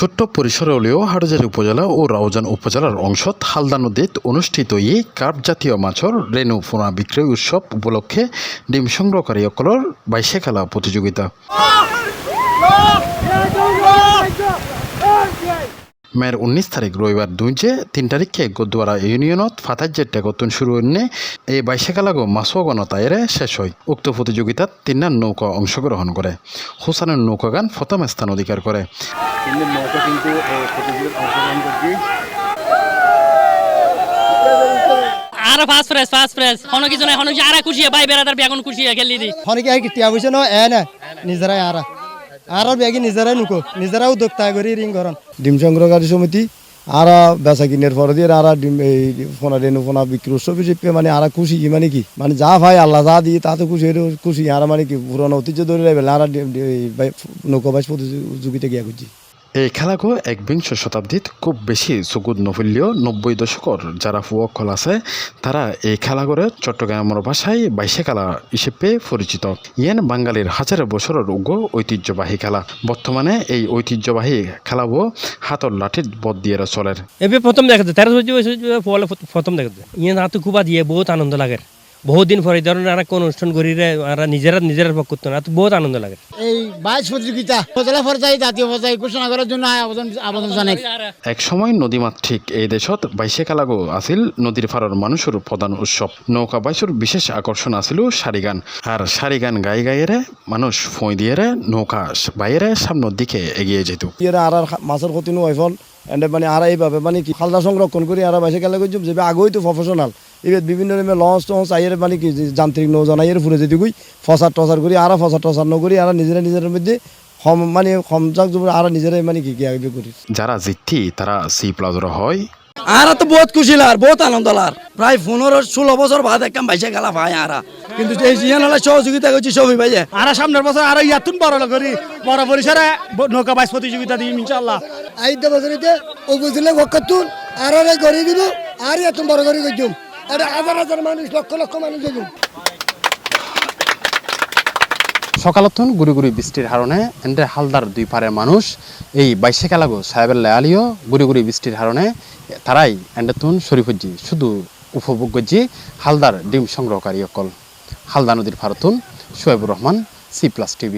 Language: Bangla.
ছোট্ট পরিসরে হলেও হাটহাজারী উপজেলা ও রাউজান উপজেলার অংশত হালদা নদীত অনুষ্ঠিত এই কার্প জাতীয় মাছর রেণু পোনা বিক্রয় উৎসব উপলক্ষে ডিম সংগ্রহকারীসকলৰ বাইশে খেলা প্রতিযোগিতা। মের 19 তারিখ রবিবার 2 তারিখে গোদুয়ারা ইউনিয়নত ফাতাজ্যের টেকতুন শুরু হয়ে এই বাইশে খেলাগো মাছও গণতায়েরে শেষ হয়। উক্ত প্রতিযোগিতাত 3 নৌকা অংশগ্রহণ করে। হোসানের নৌকাগান প্রথম স্থান অধিকার করে। আর ফাস্ট প্রেস হন কিছু না হন আরা খুশি বাই বেরাদার বেগুন খুশি খেলি দি হন কি কি টিয়া বইছে না এ না নিজরাই আর বেগি নিজরাই নুকো নিজরাও দক্তা করি রিং করন ডিম সংগ্রহকারী সমিতি আর বেচা কিনের পরে দিয়ে আর ডিম এই ফোনা রেনু ফোনা বিক্রি উৎসব হিসেবে মানে আর খুশি মানে কি মানে যা ভাই আল্লাহ যা দিয়ে তাতে খুশি আর মানে কি পুরোনো ঐতিহ্য ধরে রাখবে আর নৌকাবাস প্রতিযোগিতা গিয়া করছি। এই খেলাগো একবিংশ শতাব্দীত খুব বেশি চকুত নফুল্য 90 দশকর যারা ফুয়কল আছে তারা এই খেলাগরে চট্টগ্রামের ভাষায় বাইশে খেলা হিসেবে পরিচিত। ইয়েন বাঙালির হাজার বছরের উগ্র ঐতিহ্যবাহী খেলা। বর্তমানে এই ঐতিহ্যবাহী খেলাও হাতর লাঠির বদ দিয়ে চলের। এবে প্রথম দেখাতে 13 বছর প্রথম দেখাতে ইয়ে হাতে খুব দিয়ে বহুত আনন্দ লাগে। বহুত দিন পরে ধরুন আর কোন অনুষ্ঠান করি রে আর নিজেরা পক্ষ করতে না বহুত আনন্দ লাগে। এই বাইশ প্রতিযোগিতা উপজেলা পর্যায়ে জাতীয় পর্যায়ে ঘোষণা করার জন্য আবেদন জানাই। এক সময় নদীমাতৃক এই দেশত বাইশে খেলাগো আছিল নদীর পাড়ের মানুষের প্রধান উৎসব। নৌকা বাইশের বিশেষ আকর্ষণ আছিল সারিগান। আর সারিগান গাইরে মানুষ ফই দিয়ে নৌকা বাইরে সামনের দিকে এগিয়ে যেত। আর মাছের ক্ষতি নয় ফল এন্ড মানে আর এইভাবে মানে কি খালদা সংরক্ষণ করি আর বাইশে খেলা করছি যে আগেই তো প্রফেশনাল এবার বিভিন্ন রকমের লঞ্চ টঞ্চ আইয়ের মানে কি যান্ত্রিক নৌজান আইয়ের ফুরে যেতে কই ফসার টসার করি আর ফসার টসার নকরি আর নিজের মধ্যে মানে সমজাক আর নিজেরাই মানে কি আগে করি। যারা জিততি তারা সি প্লাজর হয়। আর তো বহুত খুশি লার বহুত আনন্দ লার প্রায় 15-16 বছর বাদ একটা বাইশে খেলা পায় আর কিন্তু এই জিয়ানলা সহযোগিতা করছি সবই ভাইয়া আর সামনের বছর আর ইয়াতুন বড় করি বড় পরিসরে নৌকা বাইশ প্রতিযোগিতা দিই ইনশাআল্লাহ। আইদা বছরিতে উপজেলা গকাতুন আর গড়ি দিব আর ইয়াতুন বড় করি কইছুম এটা হাজার মানুষ লক্ষ মানুষ দেখুন। সকালতন গুড়ি গুড়ি বৃষ্টির হারণে এন্ডে হালদার দুই পারের মানুষ এই বাইশে খেলাগো সাহেবের লেয়ালিও গুড়ি গুড়ি বৃষ্টির হারণে তারাই এন্ডেতুন শরীফজি শুধু উপভোগ করছি হালদার ডিম সংগ্রহকারী অকল। হালদা নদীর ফারতুন শোয়েবুর রহমান, C+ TV।